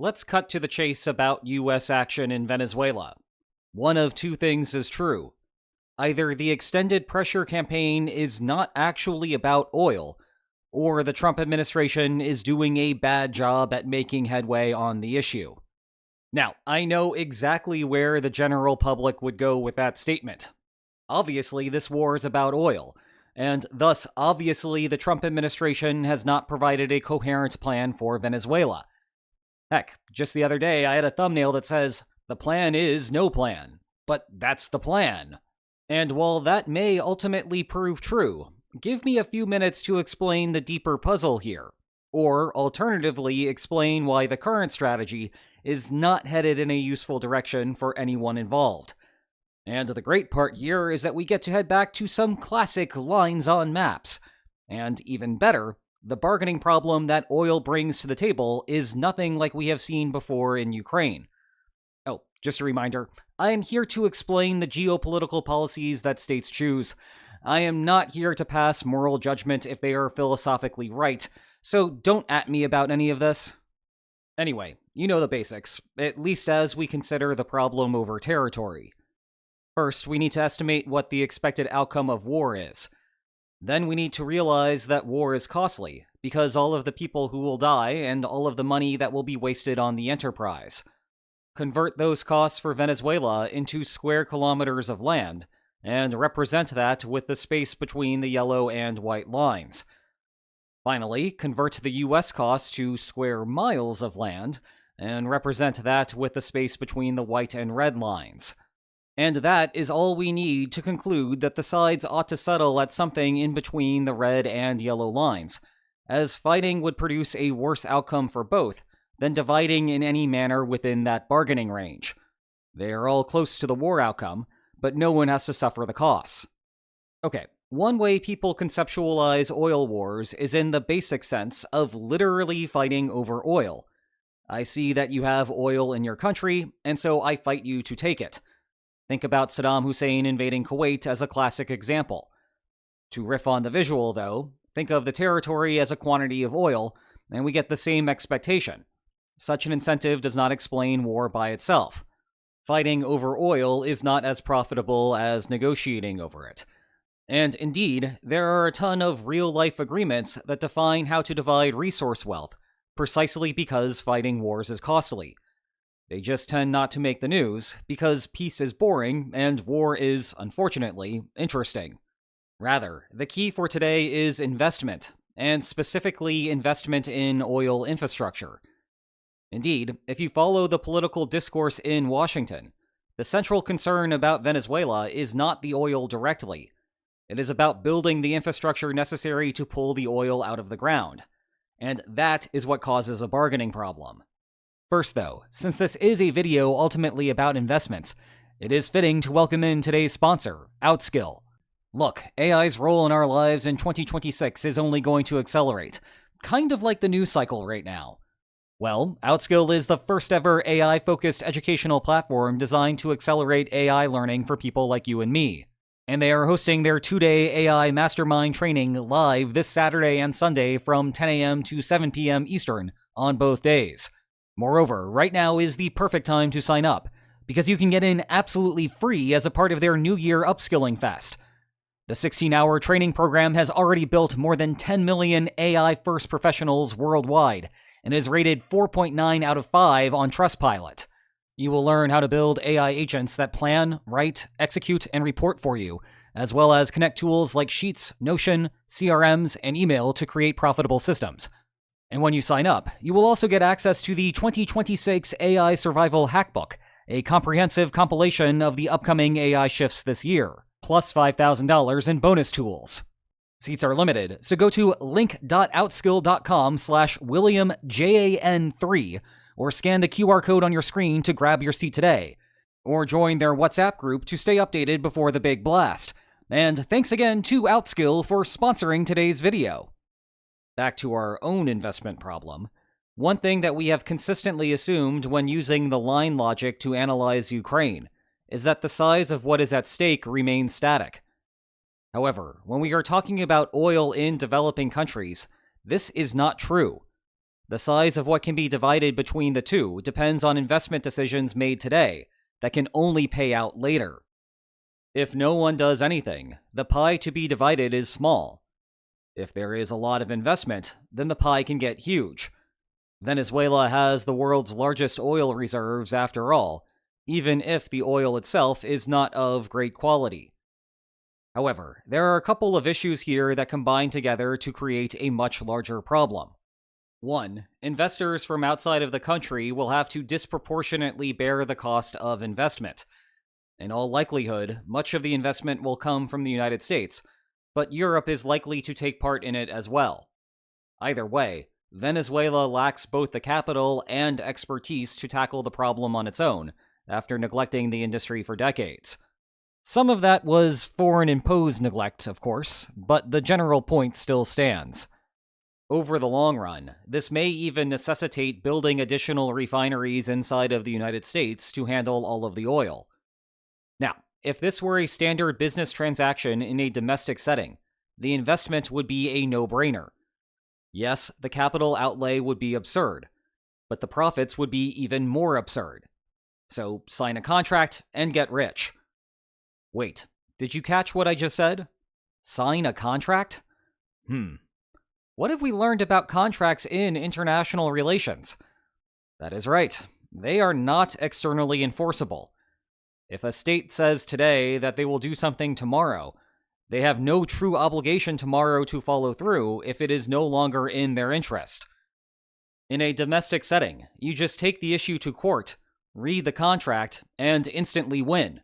Let's cut to the chase about US action in Venezuela. One of two things is true. Either the extended pressure campaign is not actually about oil, or the Trump administration is doing a bad job at making headway on the issue. Now, I know exactly where the general public would go with that statement. Obviously, this war is about oil, and thus, obviously, the Trump administration has not provided a coherent plan for Venezuela. Heck, just the other day, I had a thumbnail that says, "The plan is no plan," but that's the plan. And while that may ultimately prove true, give me a few minutes to explain the deeper puzzle here, or alternatively explain why the current strategy is not headed in a useful direction for anyone involved. And the great part here is that we get to head back to some classic lines on maps. And even better, the bargaining problem that oil brings to the table is nothing like we have seen before in Ukraine. Oh, just a reminder, I am here to explain the geopolitical policies that states choose. I am not here to pass moral judgment if they are philosophically right, so don't at me about any of this. Anyway, you know the basics, at least as we consider the problem over territory. First, we need to estimate what the expected outcome of war is. Then we need to realize that war is costly, because all of the people who will die and all of the money that will be wasted on the enterprise. Convert those costs for Venezuela into square kilometers of land, and represent that with the space between the yellow and white lines. Finally, convert the US costs to square miles of land, and represent that with the space between the white and red lines. And that is all we need to conclude that the sides ought to settle at something in between the red and yellow lines, as fighting would produce a worse outcome for both than dividing in any manner within that bargaining range. They are all close to the war outcome, but no one has to suffer the costs. Okay, one way people conceptualize oil wars is in the basic sense of literally fighting over oil. I see that you have oil in your country, and so I fight you to take it. Think about Saddam Hussein invading Kuwait as a classic example. To riff on the visual, though, think of the territory as a quantity of oil, and we get the same expectation. Such an incentive does not explain war by itself. Fighting over oil is not as profitable as negotiating over it. And indeed, there are a ton of real-life agreements that define how to divide resource wealth, precisely because fighting wars is costly. They just tend not to make the news, because peace is boring and war is, unfortunately, interesting. Rather, the key for today is investment, and specifically investment in oil infrastructure. Indeed, if you follow the political discourse in Washington, the central concern about Venezuela is not the oil directly. It is about building the infrastructure necessary to pull the oil out of the ground. And that is what causes a bargaining problem. First though, since this is a video ultimately about investments, it is fitting to welcome in today's sponsor, Outskill. Look, AI's role in our lives in 2026 is only going to accelerate, kind of like the news cycle right now. Well, Outskill is the first ever AI-focused educational platform designed to accelerate AI learning for people like you and me. And they are hosting their 2-day AI Mastermind training live this Saturday and Sunday from 10 a.m. to 7 p.m. Eastern on both days. Moreover, right now is the perfect time to sign up, because you can get in absolutely free as a part of their New Year Upskilling Fest. The 16-hour training program has already built more than 10 million AI-first professionals worldwide, and is rated 4.9 out of 5 on Trustpilot. You will learn how to build AI agents that plan, write, execute, and report for you, as well as connect tools like Sheets, Notion, CRMs, and email to create profitable systems. And when you sign up, you will also get access to the 2026 AI Survival Hackbook, a comprehensive compilation of the upcoming AI shifts this year, plus $5,000 in bonus tools. Seats are limited, so go to link.outskill.com/WilliamJAN3 or scan the QR code on your screen to grab your seat today, or join their WhatsApp group to stay updated before the big blast. And thanks again to Outskill for sponsoring today's video. Back to our own investment problem. One thing that we have consistently assumed when using the line logic to analyze Ukraine is that the size of what is at stake remains static. However, when we are talking about oil in developing countries, this is not true. The size of what can be divided between the two depends on investment decisions made today that can only pay out later. If no one does anything, the pie to be divided is small. If there is a lot of investment, then the pie can get huge. Venezuela has the world's largest oil reserves after all, even if the oil itself is not of great quality. However, there are a couple of issues here that combine together to create a much larger problem. 1. Investors from outside of the country will have to disproportionately bear the cost of investment. In all likelihood, much of the investment will come from the United States, but Europe is likely to take part in it as well. Either way, Venezuela lacks both the capital and expertise to tackle the problem on its own, after neglecting the industry for decades. Some of that was foreign-imposed neglect, of course, but the general point still stands. Over the long run, this may even necessitate building additional refineries inside of the United States to handle all of the oil. Now, if this were a standard business transaction in a domestic setting, the investment would be a no-brainer. Yes, the capital outlay would be absurd, but the profits would be even more absurd. So sign a contract and get rich. Wait, did you catch what I just said? Sign a contract? What have we learned about contracts in international relations? That is right, they are not externally enforceable. If a state says today that they will do something tomorrow, they have no true obligation tomorrow to follow through if it is no longer in their interest. In a domestic setting, you just take the issue to court, read the contract, and instantly win.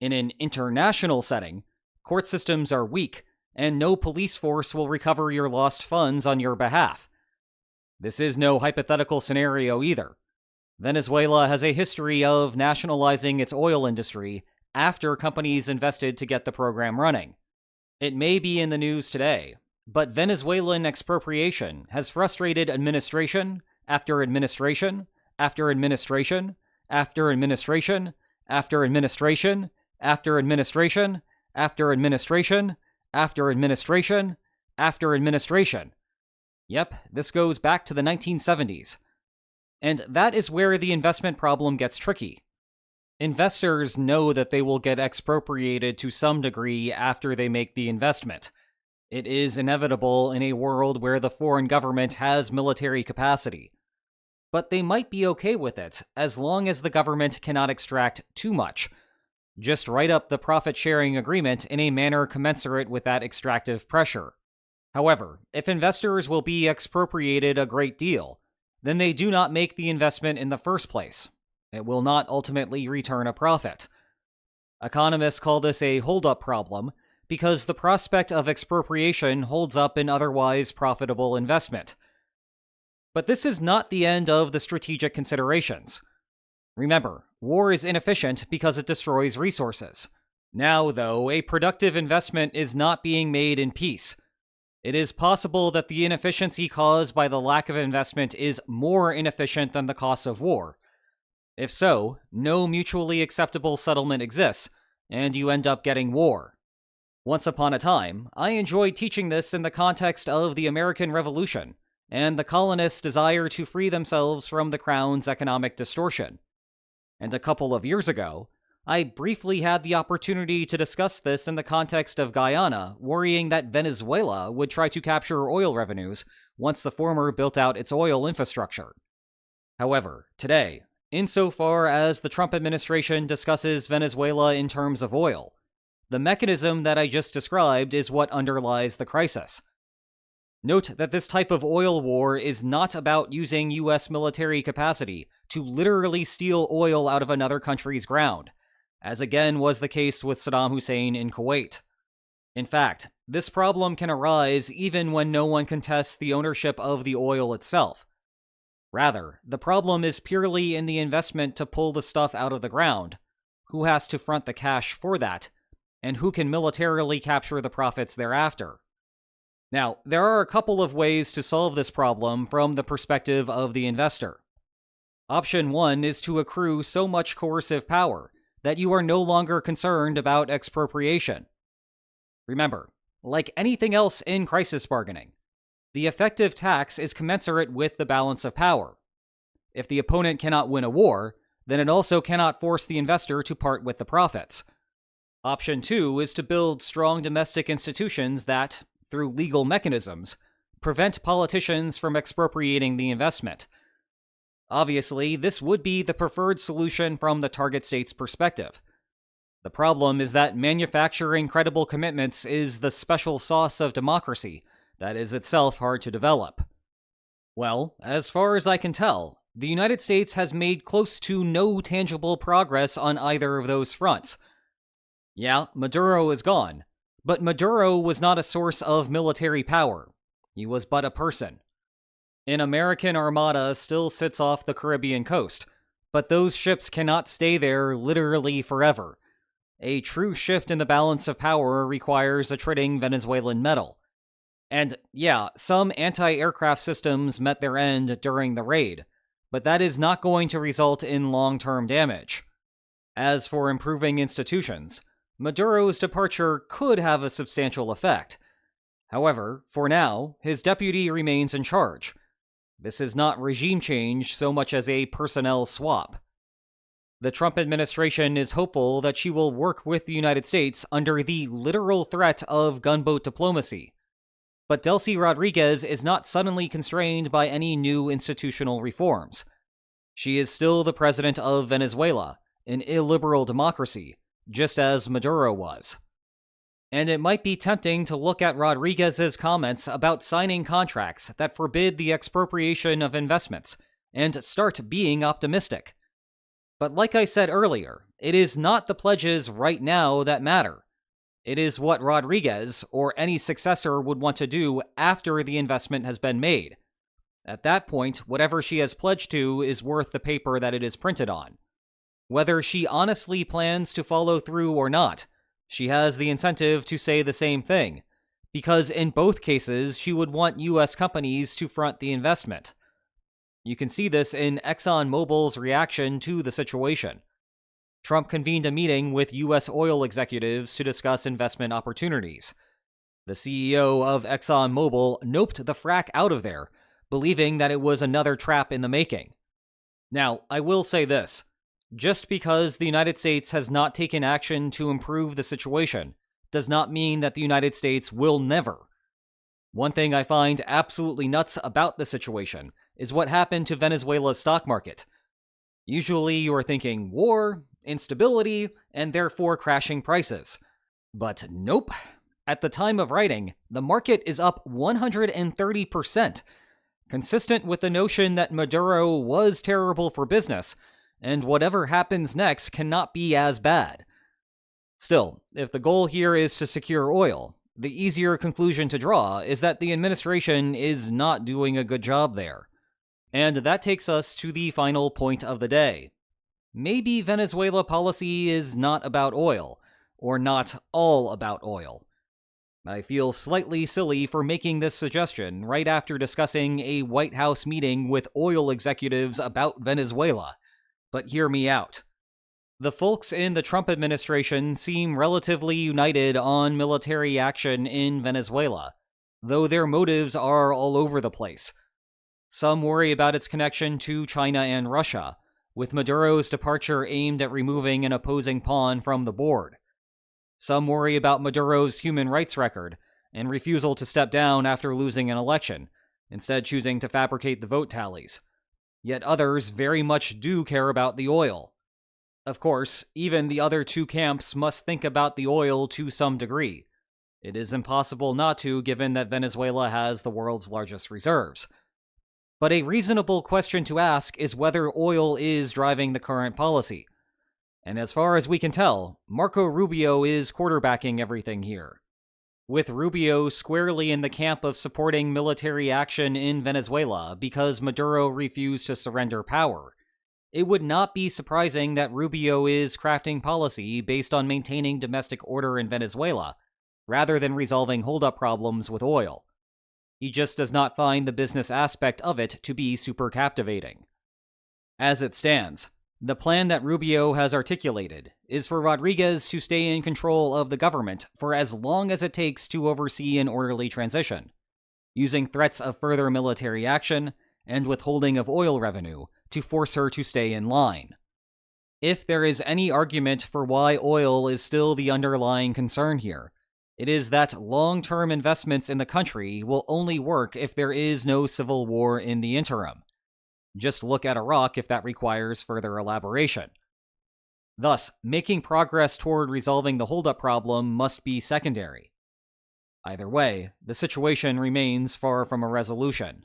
In an international setting, court systems are weak, and no police force will recover your lost funds on your behalf. This is no hypothetical scenario either. Venezuela has a history of nationalizing its oil industry after companies invested to get the program running. It may be in the news today, but Venezuelan expropriation has frustrated administration after administration after administration after administration after administration after administration after administration after administration after administration. Yep, this goes back to the 1970s. And that is where the investment problem gets tricky. Investors know that they will get expropriated to some degree after they make the investment. It is inevitable in a world where the foreign government has military capacity. But they might be okay with it as long as the government cannot extract too much. Just write up the profit-sharing agreement in a manner commensurate with that extractive pressure. However, if investors will be expropriated a great deal, then they do not make the investment in the first place. It will not ultimately return a profit. Economists call this a hold-up problem because the prospect of expropriation holds up an otherwise profitable investment. But this is not the end of the strategic considerations. Remember, war is inefficient because it destroys resources. Now, though, a productive investment is not being made in peace. It is possible that the inefficiency caused by the lack of investment is more inefficient than the costs of war. If so, no mutually acceptable settlement exists, and you end up getting war. Once upon a time, I enjoyed teaching this in the context of the American Revolution, and the colonists' desire to free themselves from the Crown's economic distortion. And a couple of years ago, I briefly had the opportunity to discuss this in the context of Guyana, worrying that Venezuela would try to capture oil revenues once the former built out its oil infrastructure. However, today, insofar as the Trump administration discusses Venezuela in terms of oil, the mechanism that I just described is what underlies the crisis. Note that this type of oil war is not about using US military capacity to literally steal oil out of another country's ground, as again was the case with Saddam Hussein in Kuwait. In fact, this problem can arise even when no one contests the ownership of the oil itself. Rather, the problem is purely in the investment to pull the stuff out of the ground, who has to front the cash for that, and who can militarily capture the profits thereafter. Now, there are a couple of ways to solve this problem from the perspective of the investor. Option 1 is to accrue so much coercive power that you are no longer concerned about expropriation. Remember, like anything else in crisis bargaining, The effective tax is commensurate with the balance of power. If the opponent cannot win a war, then it also cannot force the investor to part with the profits. Option 2 is to build strong domestic institutions that, through legal mechanisms, prevent politicians from expropriating the investment. Obviously, this would be the preferred solution from the target state's perspective. The problem is that manufacturing credible commitments is the special sauce of democracy that is itself hard to develop. Well, as far as I can tell, the United States has made close to no tangible progress on either of those fronts. Yeah, Maduro is gone, but Maduro was not a source of military power. He was but a person. An American armada still sits off the Caribbean coast, but those ships cannot stay there literally forever. A true shift in the balance of power requires a trading Venezuelan metal. And yeah, some anti-aircraft systems met their end during the raid, but that is not going to result in long-term damage. As for improving institutions, Maduro's departure could have a substantial effect. However, for now, his deputy remains in charge. This is not regime change so much as a personnel swap. The Trump administration is hopeful that she will work with the United States under the literal threat of gunboat diplomacy. But Delcy Rodriguez is not suddenly constrained by any new institutional reforms. She is still the president of Venezuela, an illiberal democracy, just as Maduro was. And it might be tempting to look at Rodriguez's comments about signing contracts that forbid the expropriation of investments and start being optimistic. But like I said earlier, it is not the pledges right now that matter. It is what Rodriguez or any successor would want to do after the investment has been made. At that point, whatever she has pledged to is worth the paper that it is printed on. Whether she honestly plans to follow through or not, she has the incentive to say the same thing, because in both cases she would want U.S. companies to front the investment. You can see this in ExxonMobil's reaction to the situation. Trump convened a meeting with U.S. oil executives to discuss investment opportunities. The CEO of ExxonMobil noped the frack out of there, believing that it was another trap in the making. Now, I will say this. Just because the United States has not taken action to improve the situation does not mean that the United States will never. One thing I find absolutely nuts about the situation is what happened to Venezuela's stock market. Usually you are thinking war, instability, and therefore crashing prices. But nope. At the time of writing, the market is up 130%, consistent with the notion that Maduro was terrible for business, and whatever happens next cannot be as bad. Still, if the goal here is to secure oil, the easier conclusion to draw is that the administration is not doing a good job there. And that takes us to the final point of the day. Maybe Venezuela policy is not about oil, or not all about oil. I feel slightly silly for making this suggestion right after discussing a White House meeting with oil executives about Venezuela, but hear me out. The folks in the Trump administration seem relatively united on military action in Venezuela, though their motives are all over the place. Some worry about its connection to China and Russia, with Maduro's departure aimed at removing an opposing pawn from the board. Some worry about Maduro's human rights record and refusal to step down after losing an election, instead choosing to fabricate the vote tallies. Yet others very much do care about the oil. Of course, even the other two camps must think about the oil to some degree. It is impossible not to, given that Venezuela has the world's largest reserves. But a reasonable question to ask is whether oil is driving the current policy. And as far as we can tell, Marco Rubio is quarterbacking everything here. With Rubio squarely in the camp of supporting military action in Venezuela because Maduro refused to surrender power, it would not be surprising that Rubio is crafting policy based on maintaining domestic order in Venezuela, rather than resolving holdup problems with oil. He just does not find the business aspect of it to be super captivating. As it stands, the plan that Rubio has articulated is for Rodriguez to stay in control of the government for as long as it takes to oversee an orderly transition. using threats of further military action and withholding of oil revenue to force her to stay in line. If there is any argument for why oil is still the underlying concern here, it is that long-term investments in the country will only work if there is no civil war in the interim. Just look at Iraq if that requires further elaboration. Thus, making progress toward resolving the holdup problem must be secondary. Either way, the situation remains far from a resolution.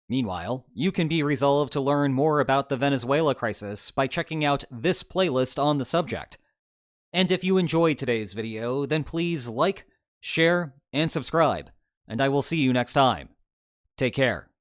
Meanwhile, you can be resolved to learn more about the Venezuela crisis by checking out this playlist on the subject. And if you enjoyed today's video, then please like, share, and subscribe, and I will see you next time. Take care.